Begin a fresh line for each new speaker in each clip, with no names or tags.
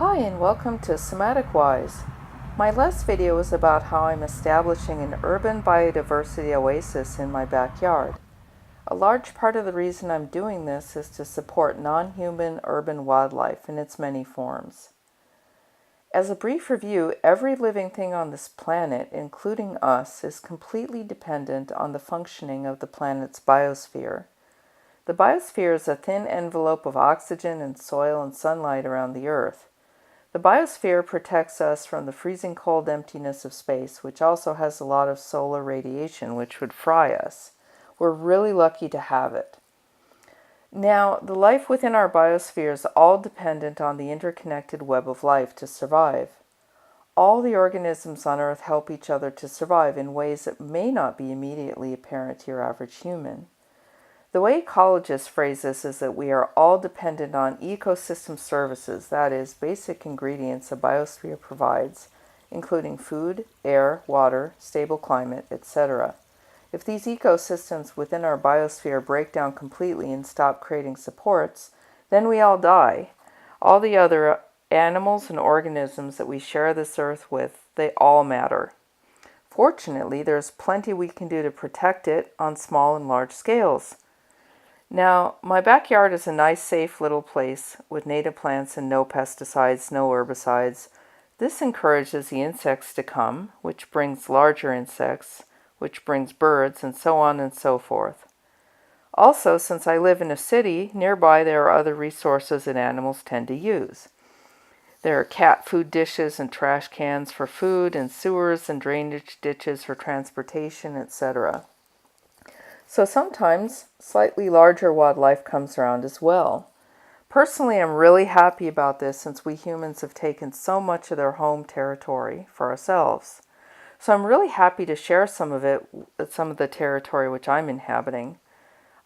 Hi and welcome to Somatic Wise. My last video was about how I'm establishing an urban biodiversity oasis in my backyard. A large part of the reason I'm doing this is to support non-human urban wildlife in its many forms. As a brief review, every living thing on this planet, including us, is completely dependent on the functioning of the planet's biosphere. The biosphere is a thin envelope of oxygen and soil and sunlight around the Earth. The biosphere protects us from the freezing cold emptiness of space, which also has a lot of solar radiation, which would fry us. We're really lucky to have it. Now, the life within our biosphere is all dependent on the interconnected web of life to survive. All the organisms on Earth help each other to survive in ways that may not be immediately apparent to your average human. The way ecologists phrase this is that we are all dependent on ecosystem services, that is, basic ingredients a biosphere provides, including food, air, water, stable climate, etc. If these ecosystems within our biosphere break down completely and stop creating supports, then we all die. All the other animals and organisms that we share this earth with, they all matter. Fortunately, there's plenty we can do to protect it on small and large scales. Now, my backyard is a nice, safe little place with native plants and no pesticides, no herbicides. This encourages the insects to come, which brings larger insects, which brings birds, and so on and so forth. Also, since I live in a city, nearby there are other resources that animals tend to use. There are cat food dishes and trash cans for food, and sewers and drainage ditches for transportation, etc. So sometimes slightly larger wildlife comes around as well. Personally, I'm really happy about this since we humans have taken so much of their home territory for ourselves. So I'm really happy to share some of the territory which I'm inhabiting.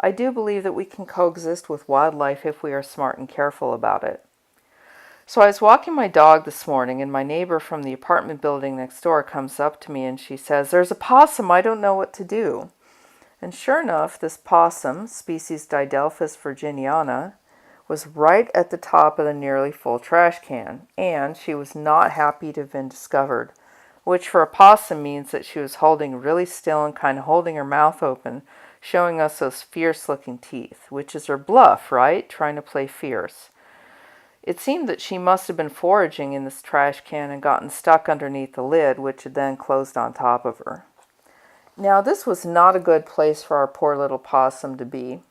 I do believe that we can coexist with wildlife if we are smart and careful about it. So I was walking my dog this morning and my neighbor from the apartment building next door comes up to me and she says, "There's a possum, I don't know what to do." And sure enough, this possum, species Didelphis virginiana, was right at the top of the nearly full trash can, and she was not happy to have been discovered, which for a possum means that she was holding really still and kind of holding her mouth open, showing us those fierce-looking teeth, which is her bluff, right? Trying to play fierce. It seemed that she must have been foraging in this trash can and gotten stuck underneath the lid, which had then closed on top of her. Now, this was not a good place for our poor little possum to be.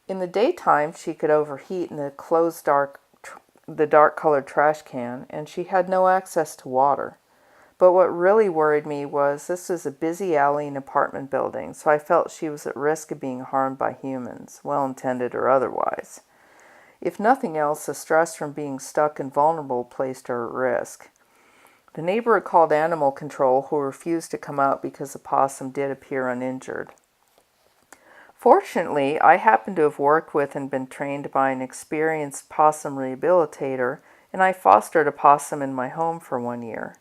In the daytime, she could overheat in the closed dark-colored trash can, and she had no access to water. But what really worried me was this is a busy alley and apartment building, so I felt she was at risk of being harmed by humans, well-intended or otherwise. If nothing else, the stress from being stuck and vulnerable placed her at risk. The neighbor had called animal control, who refused to come out because the possum did appear uninjured. Fortunately, I happened to have worked with and been trained by an experienced possum rehabilitator, and I fostered a possum in my home for 1 year.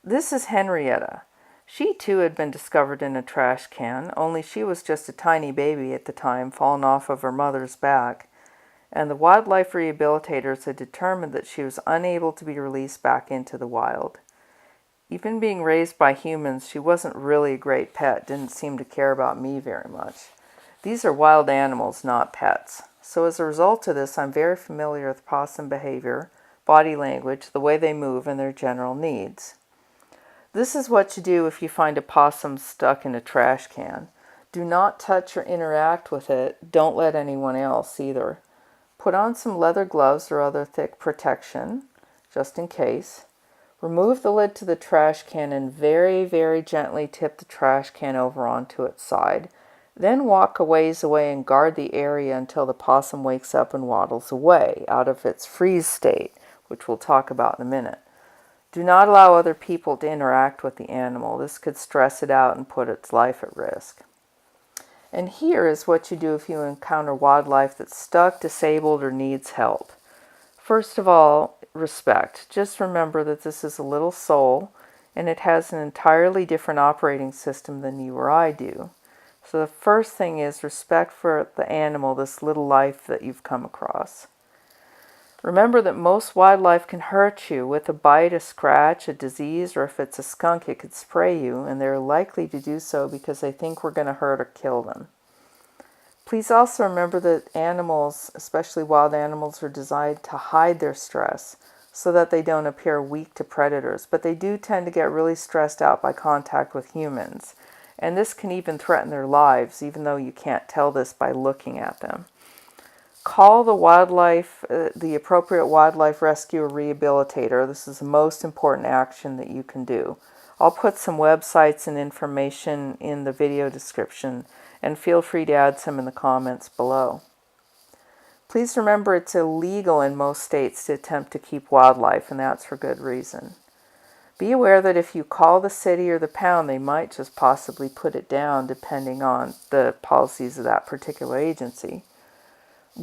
This is Henrietta. She too had been discovered in a trash can, only she was just a tiny baby at the time, fallen off of her mother's back, and the wildlife rehabilitators had determined that she was unable to be released back into the wild. Even being raised by humans, she wasn't really a great pet, didn't seem to care about me very much. These are wild animals, not pets. So as a result of this, I'm very familiar with possum behavior, body language, the way they move, and their general needs. This is what you do if you find a possum stuck in a trash can. Do not touch or interact with it. Don't let anyone else either. Put on some leather gloves or other thick protection, just in case. Remove the lid to the trash can and very, very gently tip the trash can over onto its side. Then walk a ways away and guard the area until the possum wakes up and waddles away out of its freeze state, which we'll talk about in a minute. Do not allow other people to interact with the animal. This could stress it out and put its life at risk. And here is what you do if you encounter wildlife that's stuck, disabled, or needs help. First of all, respect. Just remember that this is a little soul, and it has an entirely different operating system than you or I do. So the first thing is respect for the animal, this little life that you've come across. Remember that most wildlife can hurt you with a bite, a scratch, a disease, or if it's a skunk, it could spray you, and they're likely to do so because they think we're going to hurt or kill them. Please also remember that animals, especially wild animals, are designed to hide their stress so that they don't appear weak to predators, but they do tend to get really stressed out by contact with humans, and this can even threaten their lives, even though you can't tell this by looking at them. Call the appropriate wildlife rescue or rehabilitator. This is the most important action that you can do. I'll put some websites and information in the video description, and feel free to add some in the comments below. Please remember it's illegal in most states to attempt to keep wildlife, and that's for good reason. Be aware that if you call the city or the pound, they might just possibly put it down depending on the policies of that particular agency.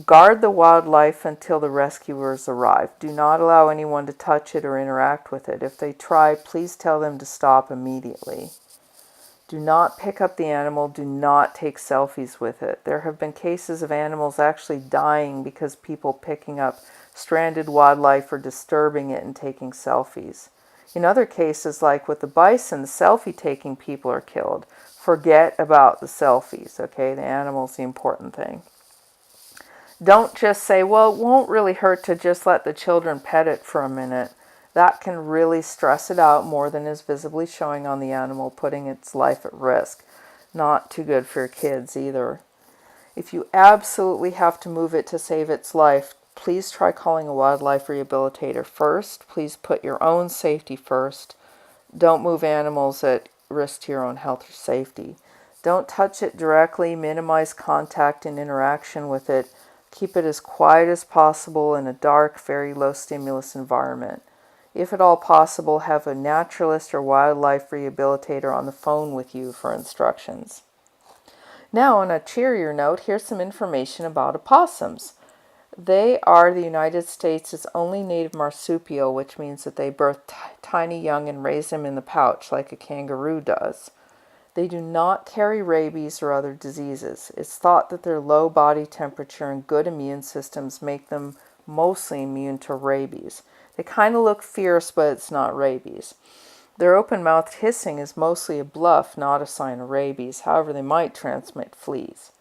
Guard the wildlife until the rescuers arrive. Do not allow anyone to touch it or interact with it. If they try, please tell them to stop immediately. Do not pick up the animal. Do not take selfies with it. There have been cases of animals actually dying because people picking up stranded wildlife or disturbing it and taking selfies. In other cases, like with the bison, the selfie-taking people are killed. Forget about the selfies, okay? The animal's the important thing. Don't just say, well, it won't really hurt to just let the children pet it for a minute. That can really stress it out more than is visibly showing on the animal, putting its life at risk. Not too good for your kids either. If you absolutely have to move it to save its life, please try calling a wildlife rehabilitator first. Please put your own safety first. Don't move animals at risk to your own health or safety. Don't touch it directly. Minimize contact and interaction with it. Keep it as quiet as possible in a dark, very low stimulus environment. If at all possible, have a naturalist or wildlife rehabilitator on the phone with you for instructions. Now, on a cheerier note, here's some information about opossums. They are the United States' only native marsupial, which means that they birth tiny young and raise them in the pouch like a kangaroo does. They do not carry rabies or other diseases. It's thought that their low body temperature and good immune systems make them mostly immune to rabies. They kind of look fierce, but it's not rabies. Their open-mouthed hissing is mostly a bluff, not a sign of rabies. However, they might transmit fleas.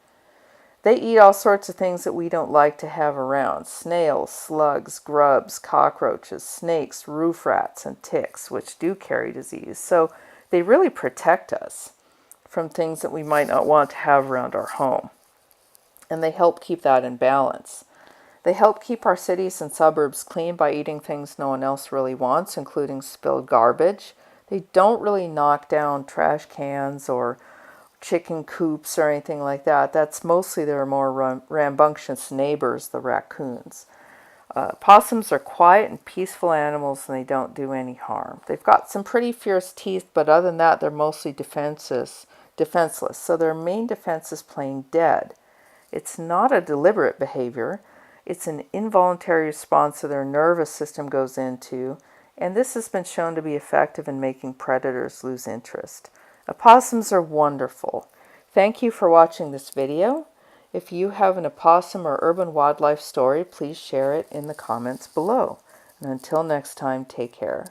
They eat all sorts of things that we don't like to have around. Snails, slugs, grubs, cockroaches, snakes, roof rats, and ticks, which do carry disease. So they really protect us from things that we might not want to have around our home. And they help keep that in balance. They help keep our cities and suburbs clean by eating things no one else really wants, including spilled garbage. They don't really knock down trash cans or chicken coops or anything like that. That's mostly their more rambunctious neighbors, the raccoons. Possums are quiet and peaceful animals, and they don't do any harm. They've got some pretty fierce teeth, but other than that, they're mostly defenseless. So their main defense is playing dead. It's not a deliberate behavior. It's an involuntary response that their nervous system goes into, and this has been shown to be effective in making predators lose interest. Opossums are wonderful. Thank you for watching this video. If you have an opossum or urban wildlife story, please share it in the comments below. And until next time, take care.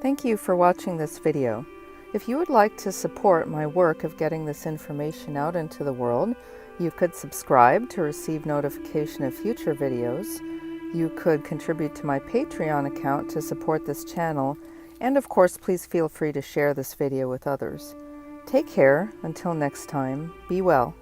Thank you for watching this video. If you would like to support my work of getting this information out into the world, you could subscribe to receive notification of future videos. You could contribute to my Patreon account to support this channel, and of course, please feel free to share this video with others. Take care. Until next time, be well.